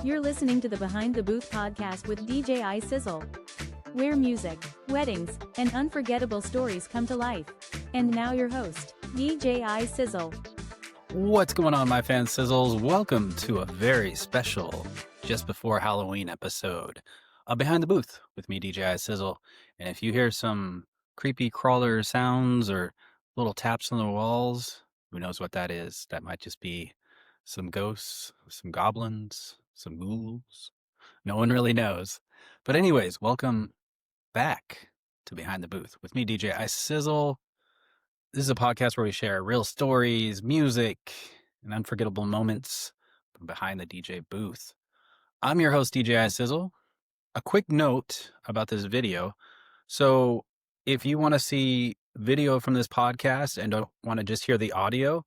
You're listening to the Behind the Booth podcast with DJ iSizzle, where music, weddings, and unforgettable stories come to life. And now your host, DJ iSizzle. What's going on, my fan sizzles? Welcome to a very special just before Halloween episode of Behind the Booth with me, DJ iSizzle. And if you hear some creepy crawler sounds or little taps on the walls, who knows what that is? That might just be some ghosts, some goblins, some ghouls. No one really knows. But anyways, welcome back to Behind the Booth with me, DJ iSizzle. This is a podcast where we share real stories, music, and unforgettable moments from behind the DJ booth. I'm your host, DJ iSizzle. A quick note about this video. So if you want to see video from this podcast and don't want to just hear the audio,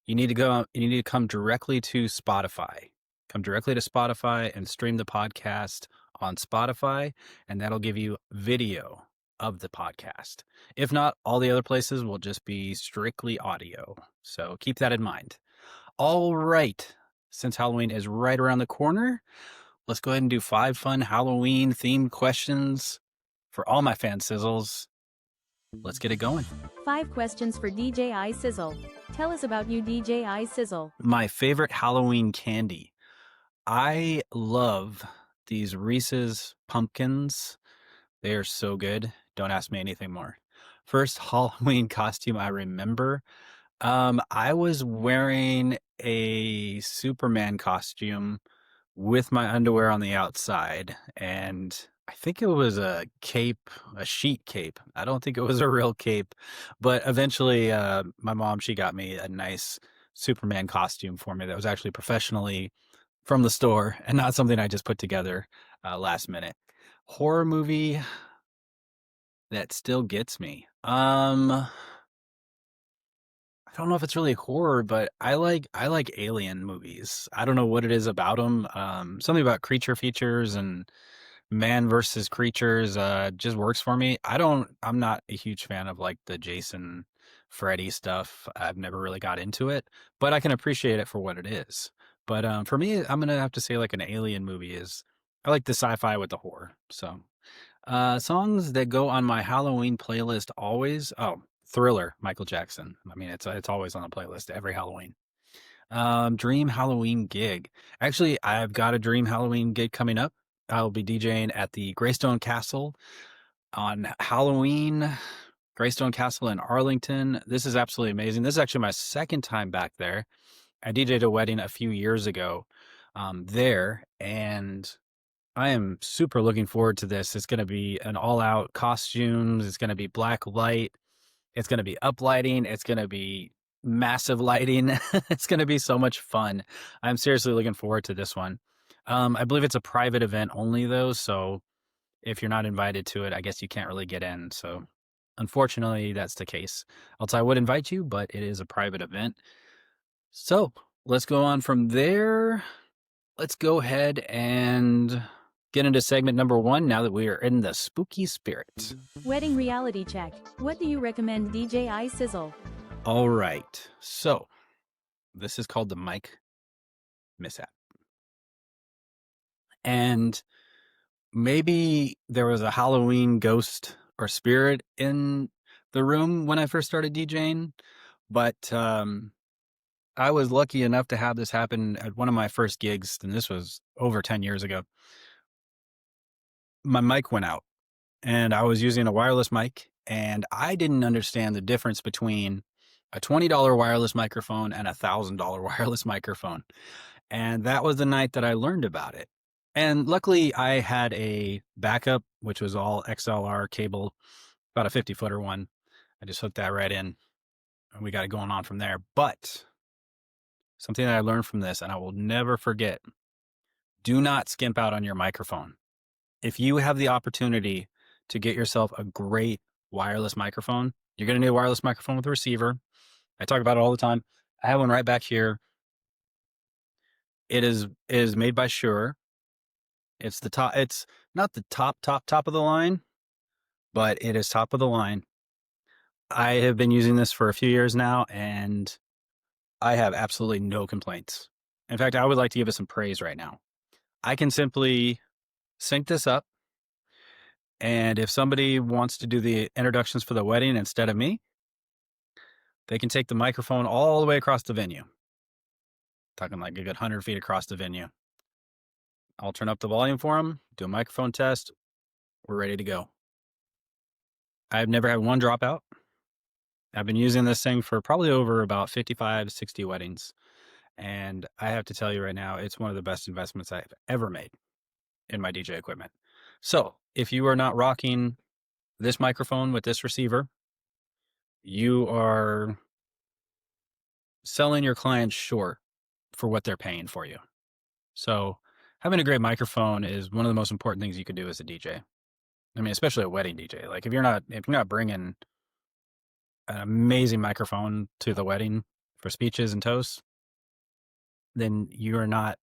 you need to come directly to Spotify. Come directly to Spotify and stream the podcast on Spotify, and that'll give you video of the podcast. If not, all the other places will just be strictly audio. So keep that in mind. All right. Since Halloween is right around the corner, let's go ahead and do 5 fun Halloween themed questions for all my fan sizzles. Let's get it going. 5 questions for DJ iSizzle. Tell us about you, DJ iSizzle. My favorite Halloween candy. I love these Reese's pumpkins. They are so good. Don't ask me anything more. First Halloween costume I remember. I was wearing a Superman costume with my underwear on the outside, and I think it was a cape, a sheet cape. I don't think it was a real cape, but eventually my mom, she got me a nice Superman costume for me that was actually professionally from the store and not something I just put together last minute. Horror movie that still gets me. I don't know if it's really horror, but I like alien movies. I don't know what it is about them. Something about creature features and man versus creatures just works for me. I'm not a huge fan of like the Jason, Freddy stuff. I've never really got into it, but I can appreciate it for what it is. But for me, I'm gonna have to say like an alien movie is. I like the sci-fi with the horror. So songs that go on my Halloween playlist always. Oh, Thriller, Michael Jackson. I mean, it's always on the playlist every Halloween. Dream Halloween gig. Actually, I've got a dream Halloween gig coming up. I'll be DJing at the Greystone Castle on Halloween. Greystone Castle in Arlington. This is absolutely amazing. This is actually my second time back there. I DJ'd a wedding a few years ago there, and I am super looking forward to this. It's going to be an all-out costumes. It's going to be black light. It's going to be uplighting. It's going to be massive lighting. It's going to be so much fun. I'm seriously looking forward to this one. I believe it's a private event only, though, so if you're not invited to it, I guess you can't really get in. So unfortunately, that's the case. Else I would invite you, but it is a private event. So let's go on from there. Let's go ahead and get into segment number 1 now that we are in the spooky spirit. Wedding reality check. What do you recommend, DJ iSizzle? All right. So this is called the mic mishap. And maybe there was a Halloween ghost or spirit in the room when I first started DJing, but I was lucky enough to have this happen at one of my first gigs, and this was over 10 years ago. My mic went out, and I was using a wireless mic, and I didn't understand the difference between a $20 wireless microphone and a $1,000 wireless microphone. And that was the night that I learned about it. And luckily, I had a backup, which was all XLR cable, about a 50-footer one. I just hooked that right in, and we got it going on from there. But something that I learned from this, and I will never forget, do not skimp out on your microphone. If you have the opportunity to get yourself a great wireless microphone, you're going to need a wireless microphone with a receiver. I talk about it all the time. I have one right back here. It is made by Shure. It's the top. It's not the top of the line, but it is top of the line. I have been using this for a few years now, and I have absolutely no complaints. In fact, I would like to give it some praise right now. I can simply sync this up. And if somebody wants to do the introductions for the wedding instead of me, they can take the microphone all the way across the venue. Talking like a good 100 feet across the venue. I'll turn up the volume for them, do a microphone test. We're ready to go. I've never had one dropout. I've been using this thing for probably over about 55, 60 weddings. And I have to tell you right now, it's one of the best investments I've ever made in my DJ equipment. So if you are not rocking this microphone with this receiver, you are selling your clients short for what they're paying for you. So having a great microphone is one of the most important things you can do as a DJ. I mean, especially a wedding DJ. Like if you're not bringing an amazing microphone to the wedding for speeches and toasts, then you're not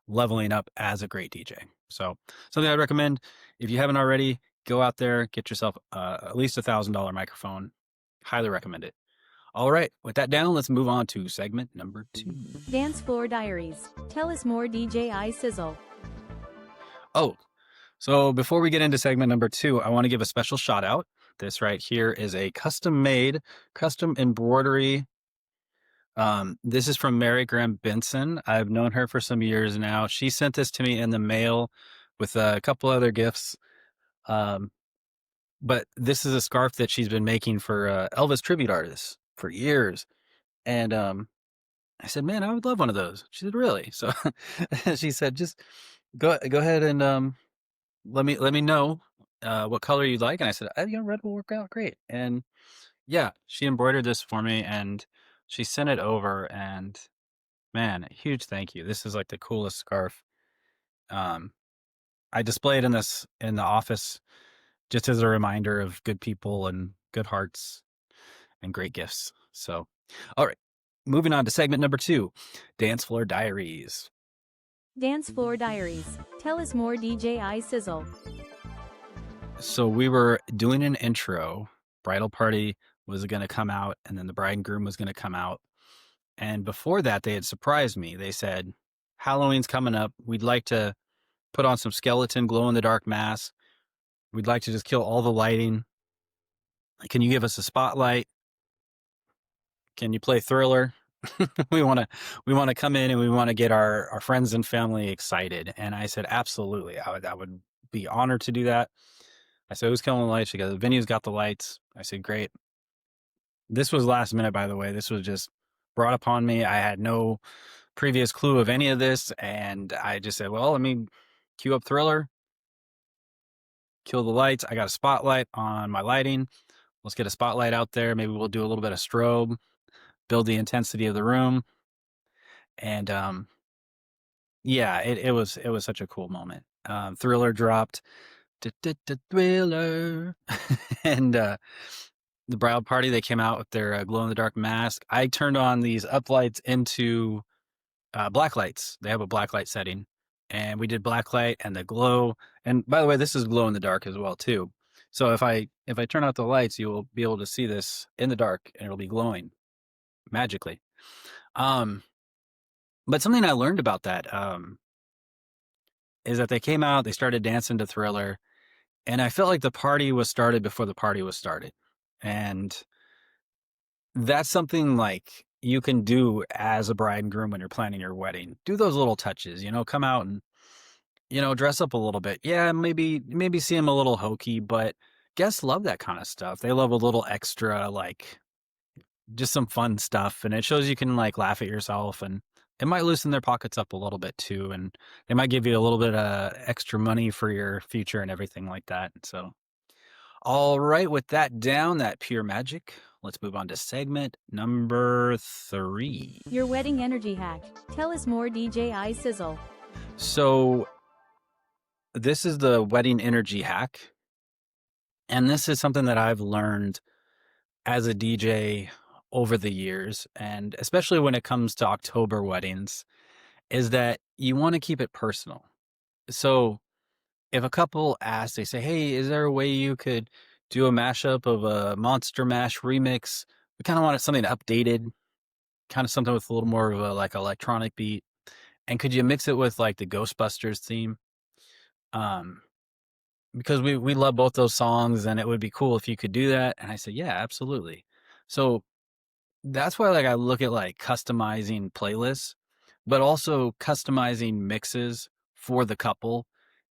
leveling up as a great DJ. So something I'd recommend, if you haven't already, go out there, get yourself at least $1,000 microphone. Highly recommend it. All right, with that down, let's move on to segment number 2. Dance Floor Diaries. Tell us more, DJ iSizzle. Oh, so before we get into segment number 2, I want to give a special shout out. This right here is a custom-made, custom embroidery. This is from Mary Graham Benson. I've known her for some years now. She sent this to me in the mail with a couple other gifts. But this is a scarf that she's been making for Elvis tribute artists for years. And I said, man, I would love one of those. She said, really? So she said, just go ahead and let me know what color you'd like. And I said, red will work out great. And yeah, she embroidered this for me and she sent it over. And man, a huge thank you. This is like the coolest scarf. I display it in the office just as a reminder of good people and good hearts and great gifts. So, all right, moving on to segment number 2, Dance Floor Diaries. Dance Floor Diaries. Tell us more, DJ iSizzle. So we were doing an intro. Bridal party was going to come out, and then the bride and groom was going to come out. And before that, they had surprised me. They said, Halloween's coming up. We'd like to put on some skeleton glow-in-the-dark masks. We'd like to just kill all the lighting. Can you give us a spotlight? Can you play Thriller? we want to come in and we want to get our friends and family excited. And I said, absolutely. I would be honored to do that. I said, who's killing the lights? She goes, the venue's got the lights. I said, great. This was last minute, by the way. This was just brought upon me. I had no previous clue of any of this. And I just said, well, let me cue up Thriller, kill the lights. I got a spotlight on my lighting. Let's get a spotlight out there. Maybe we'll do a little bit of strobe, build the intensity of the room. And yeah, it was such a cool moment. Thriller dropped. Thriller. And the bridal party, they came out with their glow-in-the-dark mask. I turned on these uplights into black lights. They have a black light setting. And we did black light and the glow. And by the way, this is glow-in-the-dark as well, too. So if I turn out the lights, you will be able to see this in the dark, and it'll be glowing magically. But something I learned about that is that they came out, they started dancing to Thriller, and I felt like the party was started before the party was started. And that's something like you can do as a bride and groom when you're planning your wedding. Do those little touches, come out and, dress up a little bit. Yeah, maybe seem a little hokey, but guests love that kind of stuff. They love a little extra, like just some fun stuff. And it shows you can like laugh at yourself, and it might loosen their pockets up a little bit too. And they might give you a little bit of extra money for your future and everything like that. So, all right, with that down, that pure magic, let's move on to segment number 3. Your wedding energy hack. Tell us more, DJ iSizzle. So this is the wedding energy hack. And this is something that I've learned as a DJ over the years, and especially when it comes to October weddings, is that you want to keep it personal. So if a couple asks, they say, hey, is there a way you could do a mashup of a Monster Mash remix? We kind of wanted something updated, kind of something with a little more of a like electronic beat. And could you mix it with like the Ghostbusters theme? Um, because we love both those songs, and it would be cool if you could do that. And I said, yeah, absolutely. So that's why like I look at like customizing playlists, but also customizing mixes for the couple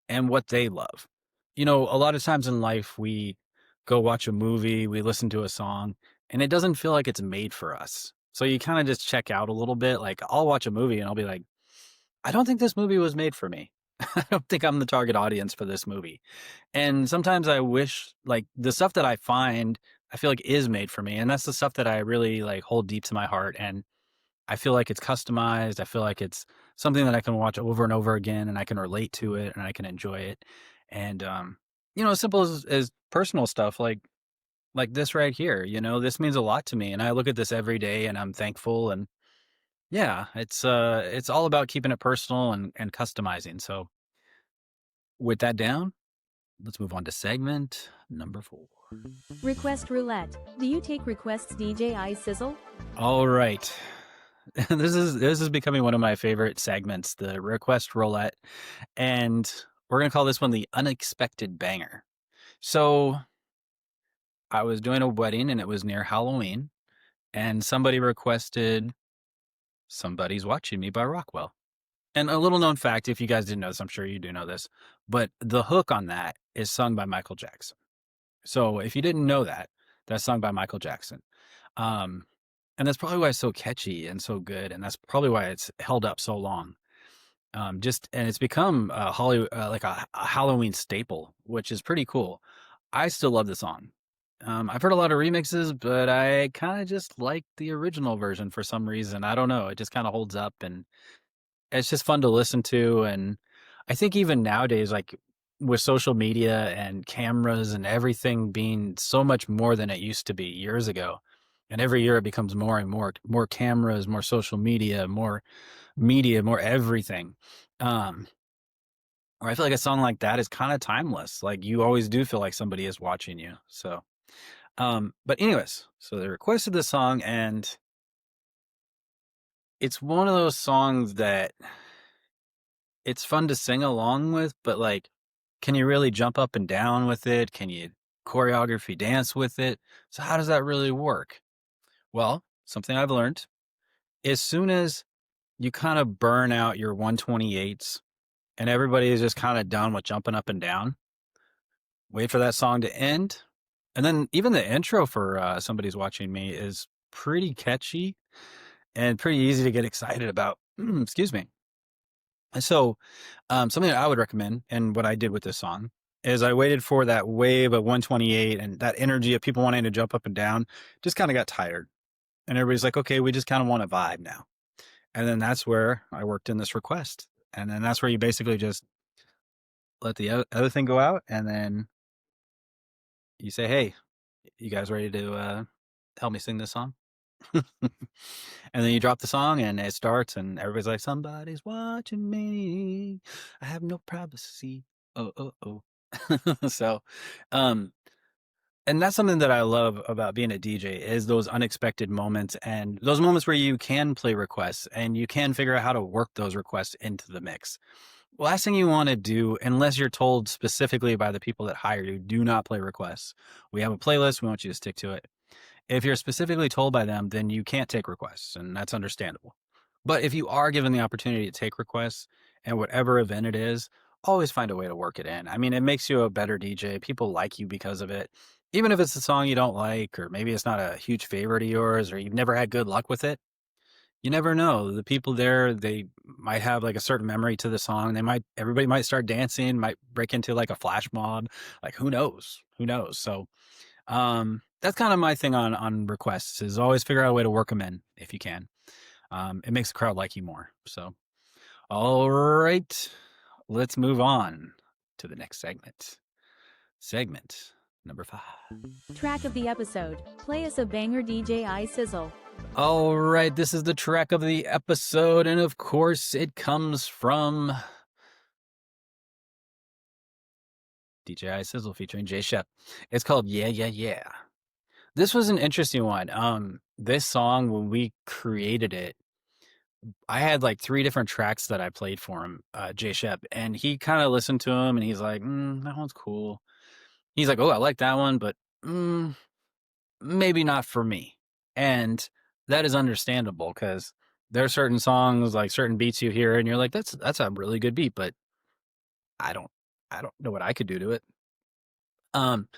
and what they love. You know, a lot of times in life we go watch a movie, we listen to a song, and it doesn't feel like it's made for us. So you kind of just check out a little bit. Like I'll watch a movie and I'll be like, I don't think this movie was made for me. I don't think I'm the target audience for this movie. And sometimes I wish like the stuff that I find, I feel like is made for me. And that's the stuff that I really like hold deep to my heart. And I feel like it's customized. I feel like it's something that I can watch over and over again and I can relate to it and I can enjoy it. And you know, as simple as personal stuff like this right here, you know, this means a lot to me. And I look at this every day and I'm thankful. And yeah, it's all about keeping it personal and customizing. So with that down, let's move on to segment number 4. Request Roulette. Do you take requests, DJ iSizzle? All right. This is becoming one of my favorite segments, the Request Roulette, and we're gonna call this one the unexpected banger. So I was doing a wedding and it was near Halloween, and somebody requested "Somebody's Watching Me" by Rockwell. And a little known fact, if you guys didn't know this, I'm sure you do know this, but the hook on that is sung by Michael Jackson. So if you didn't know that, that's sung by Michael Jackson. Um, and that's probably why it's so catchy and so good, and that's probably why it's held up so long. Just and it's become a Hollywood like a Halloween staple, which is pretty cool. I still love the song. I've heard a lot of remixes, but I kind of just like the original version for some reason. I don't know. It just kind of holds up, and it's just fun to listen to. And I think even nowadays, like with social media and cameras and everything being so much more than it used to be years ago, and every year it becomes more and more cameras, more social media, more everything. Um, or I feel like a song like that is kind of timeless. Like you always do feel like somebody is watching you. So, but anyways, so they requested this song, and it's one of those songs that it's fun to sing along with, but like, can you really jump up and down with it? Can you choreography dance with it? So how does that really work? Well, something I've learned, as soon as you kind of burn out your 128s and everybody is just kind of done with jumping up and down, wait for that song to end. And then even the intro for Somebody's Watching Me is pretty catchy and pretty easy to get excited about. Excuse me. And so something that I would recommend, and what I did with this song, is I waited for that wave of 128 and that energy of people wanting to jump up and down, just kind of got tired. And everybody's like, okay, we just kind of want to vibe now. And then that's where I worked in this request. And then that's where you basically just let the other thing go out. And then you say, hey, you guys ready to help me sing this song? And then you drop the song and it starts and everybody's like, somebody's watching me. I have no privacy. Oh, oh, oh. So, um, and that's something that I love about being a DJ is those unexpected moments and those moments where you can play requests and you can figure out how to work those requests into the mix. Last thing you want to do, unless you're told specifically by the people that hire you, do not play requests. We have a playlist. We want you to stick to it. If you're specifically told by them, then you can't take requests, and that's understandable. But if you are given the opportunity to take requests and whatever event it is, always find a way to work it in. I mean, it makes you a better DJ. People like you because of it. Even if it's a song you don't like, or maybe it's not a huge favorite of yours, or you've never had good luck with it, you never know. The people there, they might have like a certain memory to the song. Everybody might start dancing, might break into like a flash mob. Like who knows? Who knows? So that's kind of my thing on requests is always figure out a way to work them in if you can. It makes the crowd like you more. So, all right, let's move on to the next segment. Segment number 5. Track of the episode. Play us a banger, DJ iSizzle. All right, this is the track of the episode, and of course, it comes from DJ iSizzle featuring Jay Shep. It's called Yeah, Yeah, Yeah. This was an interesting one. This song, when we created it, I had like 3 different tracks that I played for him, Jay Shep, and he kinda listened to 'em, and he's like, that one's cool." He's like, "Oh, I like that one, but, mm, maybe not for me." And that is understandable because there are certain songs, like certain beats you hear, and you're like, "That's a really good beat, but I don't I don't know what I could do to it." Um,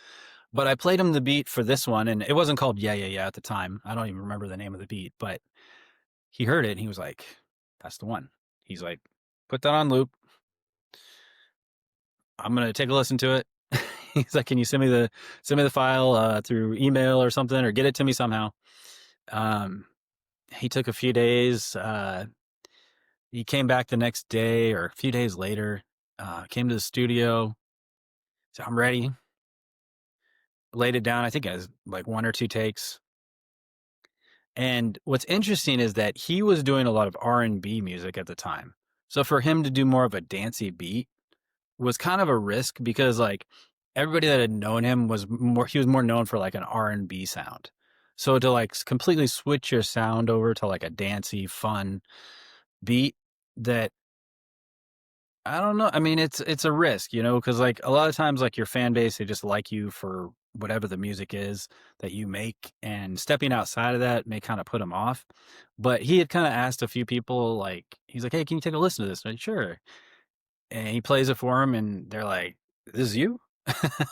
but I played him the beat for this one, and it wasn't called "Yeah, Yeah, Yeah" at the time. I don't even remember the name of the beat, but he heard it, and he was like, "That's the one." He's like, "Put that on loop. I'm gonna take a listen to it." He's like, "Can you send me the file through email or something, or get it to me somehow?" Um, he took a few days. He came back the next day or a few days later. Came to the studio. So I'm ready. Laid it down. I think it was like 1 or 2 takes. And what's interesting is that he was doing a lot of R&B music at the time. So for him to do more of a dancey beat was kind of a risk because like everybody that had known him he was more known for like an R&B sound. So to like completely switch your sound over to like a dancey, fun beat that I don't know. I mean, it's a risk, because like a lot of times, like your fan base, they just like you for whatever the music is that you make, and stepping outside of that may kind of put them off. But he had kind of asked a few people, like he's like, "Hey, can you take a listen to this?" I'm like, "Sure." And he plays it for him, and they're like, "This is you?"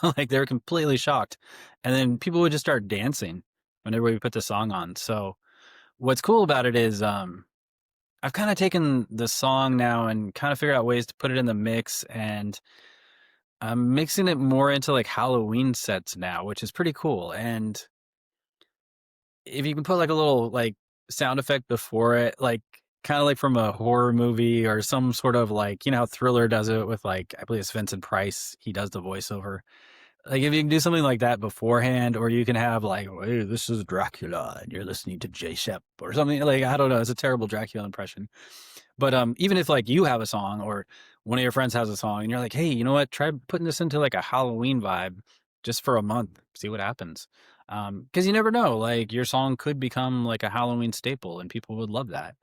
Like they're completely shocked, and then people would just start dancing whenever we put the song on. So what's cool about it is, I've kind of taken the song now and kind of figured out ways to put it in the mix, and I'm mixing it more into like Halloween sets now, which is pretty cool. And if you can put like a little like sound effect before it, like kind of like from a horror movie or some sort of like, how Thriller does it with like, I believe it's Vincent Price, he does the voiceover. Like if you can do something like that beforehand, or you can have like, "Hey, this is Dracula and you're listening to J Shep," or something like, I don't know, it's a terrible Dracula impression. But even if like you have a song or one of your friends has a song and you're like, "Hey, you know what? Try putting this into like a Halloween vibe just for a month. See what happens." Because you never know. Like your song could become like a Halloween staple and people would love that.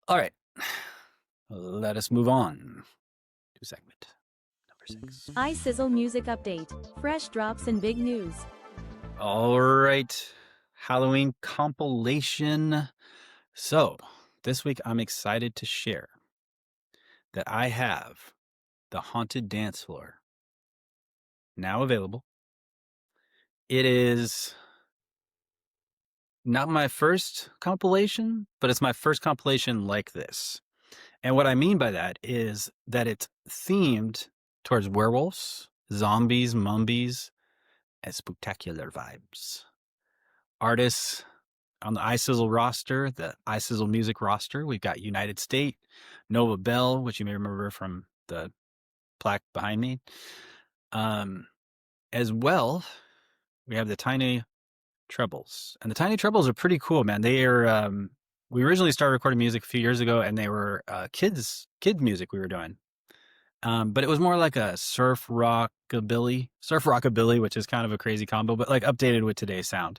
All right. Let us move on to segment number 6. iSizzle Music Update. Fresh drops and big news. All right. Halloween compilation. So this week I'm excited to share that I have the Haunted Dancefloor now available. It is not my first compilation, but it's my first compilation like this. And what I mean by that is that it's themed towards werewolves, zombies, mumbies, and spectacular vibes. Artists on the iSizzle roster, the iSizzle music roster, we've got United State, Nova Bell, which you may remember from the plaque behind me. As well, we have the Tiny Trebles. And the Tiny Trebles are pretty cool, man. They are, we originally started recording music a few years ago, and they were kid music we were doing. But it was more like a surf rockabilly, which is kind of a crazy combo, but like updated with today's sound.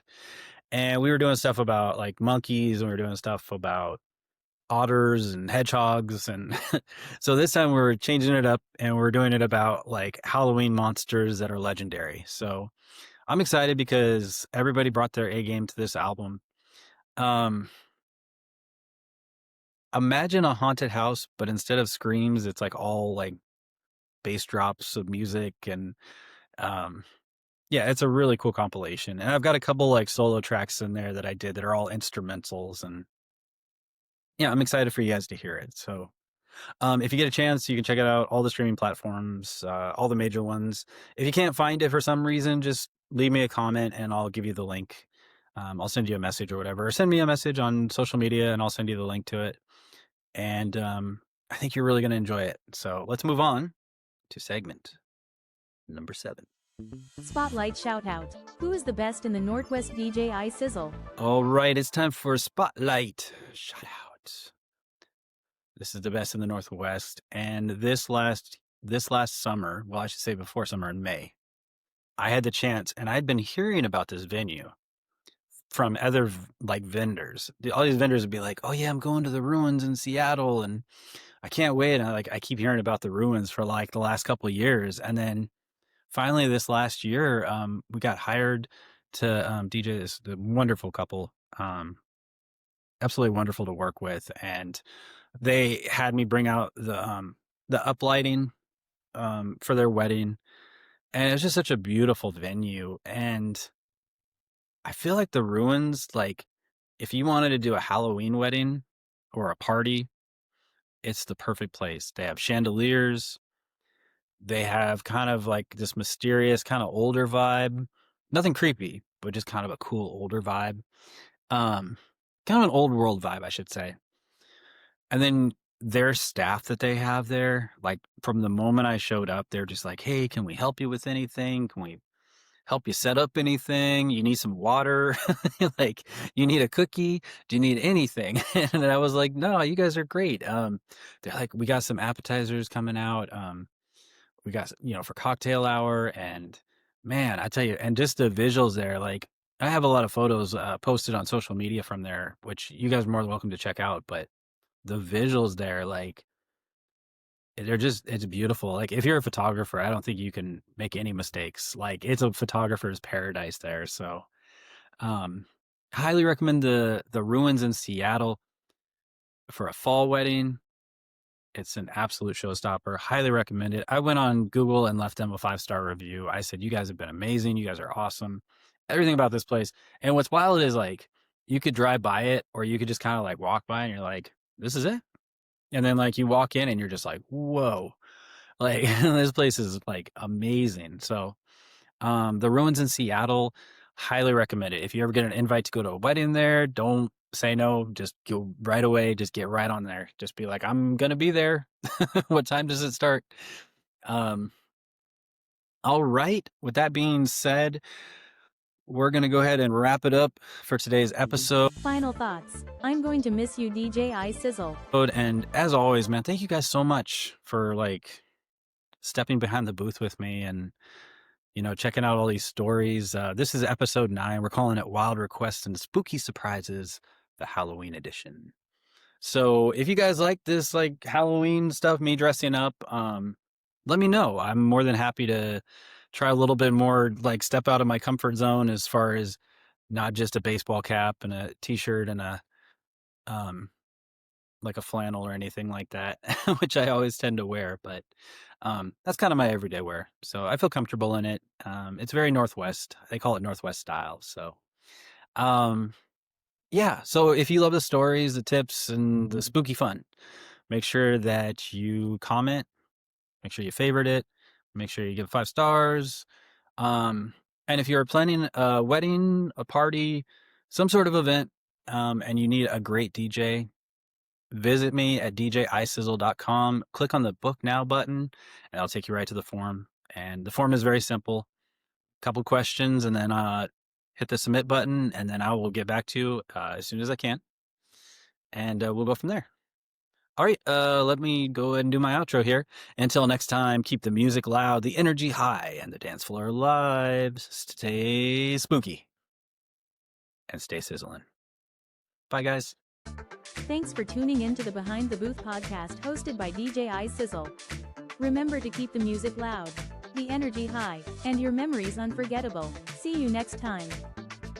And we were doing stuff about like monkeys, and we were doing stuff about otters and hedgehogs. And so this time we're changing it up and we're doing it about like Halloween monsters that are legendary. So I'm excited because everybody brought their A game to this album. Um, Imagine a haunted house, but instead of screams, it's like all like bass drops of music. And um, yeah, it's a really cool compilation. And I've got a couple like solo tracks in there that I did that are all instrumentals. And yeah, I'm excited for you guys to hear it. So if you get a chance, you can check it out, all the streaming platforms, all the major ones. If you can't find it for some reason, just leave me a comment and I'll give you the link. I'll send you a message or whatever. Or send me a message on social media and I'll send you the link to it. And I think you're really going to enjoy it. So let's move on to segment number 7. Spotlight Shoutout. Who is the best in the Northwest DJ iSizzle? All right, it's time for Spotlight Shoutout. This is the best in the Northwest. And this last summer, well, I should say before summer in May, I had the chance, and I'd been hearing about this venue from other like vendors. All these vendors would be like, "Oh yeah, I'm going to the ruins in Seattle, and I can't wait." And I keep hearing about the ruins for like the last couple of years, and then finally this last year, we got hired to DJ this the wonderful couple, absolutely wonderful to work with, and they had me bring out the uplighting for their wedding, and it was just such a beautiful venue. And I feel like the ruins, like if you wanted to do a Halloween wedding or a party, it's the perfect place. They have chandeliers. They have kind of like this mysterious, kind of older vibe. Nothing creepy, but just kind of a cool older vibe. Um, Kind of an old world vibe, I should say. And then their staff that they have there, like from the moment I showed up, they're just like, "Hey, can we help you with anything? Can we help you set up anything? You need some water? Like, you need a cookie? Do you need anything?" And I was like, "No, you guys are great." They're like, "We got some appetizers coming out. We got, for cocktail hour." And man, I tell you, and just the visuals there, like I have a lot of photos posted on social media from there, which you guys are more than welcome to check out. But the visuals there, like it's beautiful. Like if you're a photographer, I don't think you can make any mistakes. Like it's a photographer's paradise there. So, um, highly recommend the ruins in Seattle for a fall wedding. It's an absolute showstopper. Highly recommend it. I went on Google and left them a 5-star review. I said, "You guys have been amazing. You guys are awesome. Everything about this place." And what's wild is like you could drive by it, or you could just kind of like walk by and you're like, "This is it." And then like you walk in and you're just like, "Whoa." Like this place is like amazing. So the ruins in Seattle, highly recommend it. If you ever get an invite to go to a wedding there, don't say no. Just go right away. Just get right on there. Just be like, "I'm gonna be there." What time does it start? Um, all right. With that being said, we're gonna go ahead and wrap it up for today's episode. Final thoughts. I'm going to miss you, DJ iSizzle. And as always, man, thank you guys so much for like stepping behind the booth with me and checking out all these stories. This is episode 9. We're calling it Wild Requests and Spooky Surprises, the Halloween edition. So if you guys like this like Halloween stuff, me dressing up, let me know. I'm more than happy to try a little bit more, like step out of my comfort zone as far as not just a baseball cap and a t-shirt and a like a flannel or anything like that, which I always tend to wear, but that's kind of my everyday wear. So I feel comfortable in it. It's very Northwest. They call it Northwest style. So yeah. So if you love the stories, the tips, and the spooky fun, make sure that you comment, make sure you favorite it, make sure you give 5 stars. And if you're planning a wedding, a party, some sort of event, and you need a great DJ, visit me at djissizzle.com. Click on the Book Now button, and it'll take you right to the form. And the form is very simple. Couple questions, and then hit the submit button, and then I will get back to you as soon as I can. And we'll go from there. All right, let me go ahead and do my outro here. Until next time, keep the music loud, the energy high, and the dance floor alive. Stay spooky and stay sizzling. Bye, guys. Thanks for tuning in to the Behind the Booth podcast hosted by DJ iSizzle. Remember to keep the music loud, the energy high, and your memories unforgettable. See you next time.